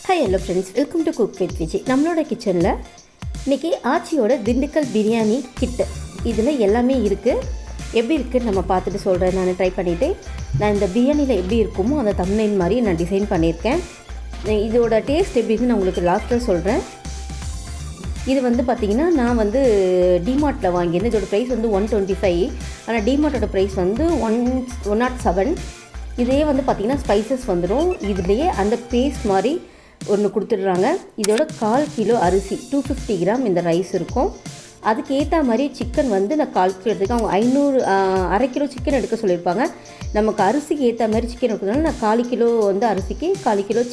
Hi hello friends, welcome to cook with Vijay. நம்மளோட கிச்சனில் இன்றைக்கி ஆச்சியோட திண்டுக்கல் பிரியாணி கிட்டு இதில் எல்லாமே இருக்குது. எப்படி இருக்குதுன்னு நம்ம பார்த்துட்டு சொல்கிறேன். நான் ட்ரை பண்ணிவிட்டு நான் இந்த பிரியாணியில் எப்படி இருக்குமோ அந்த தம்ப்நெயில் மாதிரி நான் டிசைன் பண்ணியிருக்கேன். இதோட டேஸ்ட் எப்படின்னு நான் உங்களுக்கு லாஸ்ட்டில் சொல்கிறேன். இது பார்த்திங்கன்னா நான் டிமார்ட்டில் வாங்கியிருந்தேன். இதோட ப்ரைஸ் 125. ஆனால் டிமார்ட்டோட ப்ரைஸ் 107. இதே பார்த்திங்கன்னா ஸ்பைசஸ் வந்துடும். இதுலேயே அந்த பேஸ்ட் மாதிரி ஒன்று கொடுத்துட்றாங்க. இதோட 1/4 கிலோ அரிசி 250 கிராம் இந்த ரைஸ் இருக்கும். அதுக்கு ஏற்ற மாதிரி சிக்கன் நான் 1/4 கிலோ எடுத்துக்கேன். அவங்க 500 1/2 கிலோ சிக்கன் எடுக்க சொல்லியிருப்பாங்க. நமக்கு அரிசிக்கு ஏற்ற மாதிரி சிக்கன் எடுக்கிறதுனால நான் 1/4 கிலோ அரிசிக்கு 1/4 கிலோ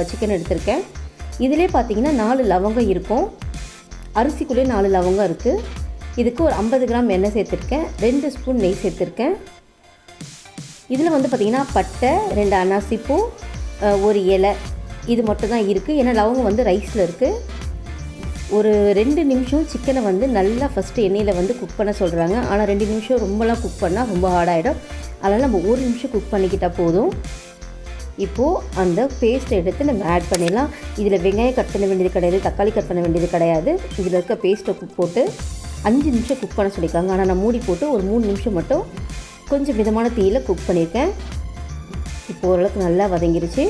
சிக்கன் எடுத்திருக்கேன். இதிலே பார்த்திங்கன்னா 4 லவங்கம் இருக்கும். அரிசிக்குள்ளே 4 லவங்கம் இருக்குது. இதுக்கு ஒரு 50 கிராம் எண்ணெய் சேர்த்துருக்கேன். 2 ஸ்பூன் நெய் சேர்த்துருக்கேன். இதில் பார்த்திங்கன்னா பட்டை, 2 அன்னாசிப்பூ, ஒரு இலை, இது மட்டும் தான் இருக்குது. ஏன்னா லவங்கம் ரைஸில் இருக்குது. ஒரு 2 நிமிஷம் சிக்கனை நல்லா ஃபஸ்ட்டு எண்ணெயில் குக் பண்ண சொல்கிறாங்க. ஆனால் 2 நிமிஷம் ரொம்பலாம் குக் பண்ணால் ரொம்ப ஹார்டாகிடும். அதனால் நம்ம 1 நிமிஷம் குக் பண்ணிக்கிட்டால் போதும். இப்போது அந்த பேஸ்ட்டை எடுத்து நம்ம ஆட் பண்ணிடலாம். இதில் வெங்காயம் கட் பண்ண வேண்டியது கிடையாது, தக்காளி கட் பண்ண வேண்டியது கிடையாது. இதில் இருக்க பேஸ்ட்டை போட்டு 5 நிமிஷம் குக் பண்ண சொல்லியிருக்காங்க. ஆனால் நான் மூடி போட்டு ஒரு 3 நிமிஷம் மட்டும் கொஞ்சம் மிதமான தீயில் குக் பண்ணியிருக்கேன். இப்போது ஓரளவுக்கு நல்லா வதங்கிருச்சு.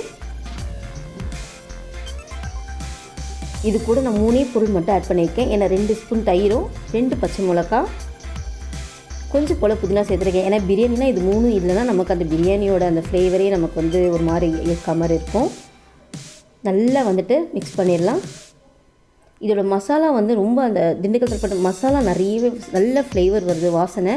இது கூட நான் 3 பொருள் மட்டும் ஆட் பண்ணியிருக்கேன். ஏன்னா 2 ஸ்பூன் தயிரும், 2 பச்சை மிளகா, கொஞ்சம் போல் புதினா சேர்த்துருக்கேன். ஏன்னா பிரியாணினா இது 3 இல்லைனா நமக்கு அந்த பிரியாணியோட அந்த ஃப்ளேவரே நமக்கு ஒரு மாதிரி இருக்க மாதிரி இருக்கும். நல்லா மிக்ஸ் பண்ணிடலாம். இதோட மசாலா ரொம்ப அந்த திண்டுக்கல் தரப்பட்ட மசாலா நிறையவே நல்ல ஃப்ளேவர் வருது, வாசனை.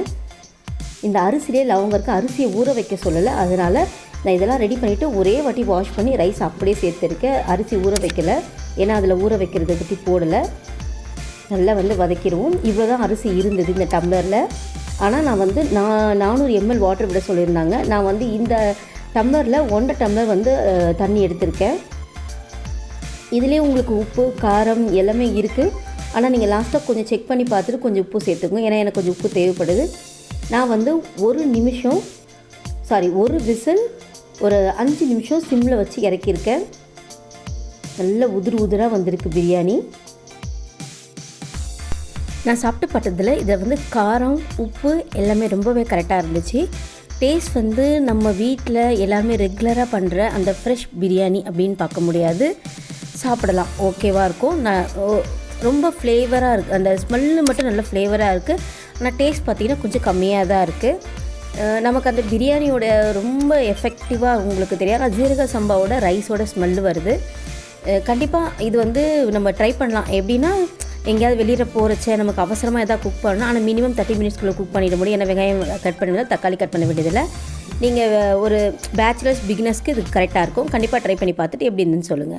இந்த அரிசிலே லவங்கம் இருக்குது. அரிசியை ஊற வைக்க சொல்லலை. அதனால் நான் இதெல்லாம் ரெடி பண்ணிவிட்டு ஒரே வாட்டி வாஷ் பண்ணி ரைஸ் அப்படியே சேர்த்துருக்கேன். அரிசி ஊற வைக்கலை, ஏன்னா அதில் ஊற வைக்கிறத பற்றி போடலை. நல்லா வதக்கிடுவோம். இவ்வளோ தான் அரிசி இருந்தது இந்த டம்ளரில். ஆனால் நான் 400 ml வாட்டர் விட சொல்லியிருந்தாங்க. நான் இந்த டம்ளரில் 1.5 டம்ளர் தண்ணி எடுத்திருக்கேன். இதிலே உங்களுக்கு உப்பு, காரம் எல்லாமே இருக்குது. ஆனால் நீங்கள் லாஸ்ட்டாக கொஞ்சம் செக் பண்ணி பார்த்துட்டு கொஞ்சம் உப்பு சேர்த்துக்கோங்க. ஏன்னா எனக்கு கொஞ்சம் உப்பு தேவைப்படுது. நான் ஒரு விசில் ஒரு 5 நிமிஷம் சிம்மில் வச்சு இறக்கியிருக்கேன். நல்ல உதிராக வந்திருக்கு பிரியாணி. நான் சாப்பிட்டு பார்த்ததில் இதை காரம், உப்பு எல்லாமே ரொம்பவே கரெக்டாக இருந்துச்சு. டேஸ்ட் நம்ம வீட்டில் எல்லாருமே ரெகுலராக பண்ணுற அந்த ஃப்ரெஷ் பிரியாணி அப்படின்னு பார்க்க முடியாது. சாப்பிடலாம், ஓகேவாக இருக்கும். நான் ரொம்ப ஃப்ளேவராக இருக்குது. அந்த ஸ்மெல்லு மட்டும் நல்ல ஃப்ளேவராக இருக்குது. ஆனால் டேஸ்ட் பார்த்திங்கன்னா கொஞ்சம் கம்மியாக தான் இருக்குது. நமக்கு அந்த பிரியாணியோட ரொம்ப எஃபெக்டிவாக உங்களுக்கு தெரியாது. ஜீரக சம்பாவோட ரைஸோட ஸ்மெல்லு வருது. கண்டிப்பாக இது நம்ம ட்ரை பண்ணலாம். எப்படின்னா எங்கேயாவது வெளியில் போகிறச்ச நமக்கு அவசரமாக எதாவது குக் பண்ணணும். ஆனால் மினிமம் 30 மினிட்ஸ்க்குள்ளே குக் பண்ணிட முடியும். ஏன்னா வெங்காயம் கட் பண்ண வேண்டியது, தக்காளி கட் பண்ண வேண்டியதில்லை. நீங்கள் ஒரு பேச்சுலர்ஸ் பிகினர்ஸ்க்கு இது கரெக்டாக இருக்கும். கண்டிப்பாக ட்ரை பண்ணி பார்த்துட்டு எப்படி இருந்துன்னு சொல்லுங்கள்.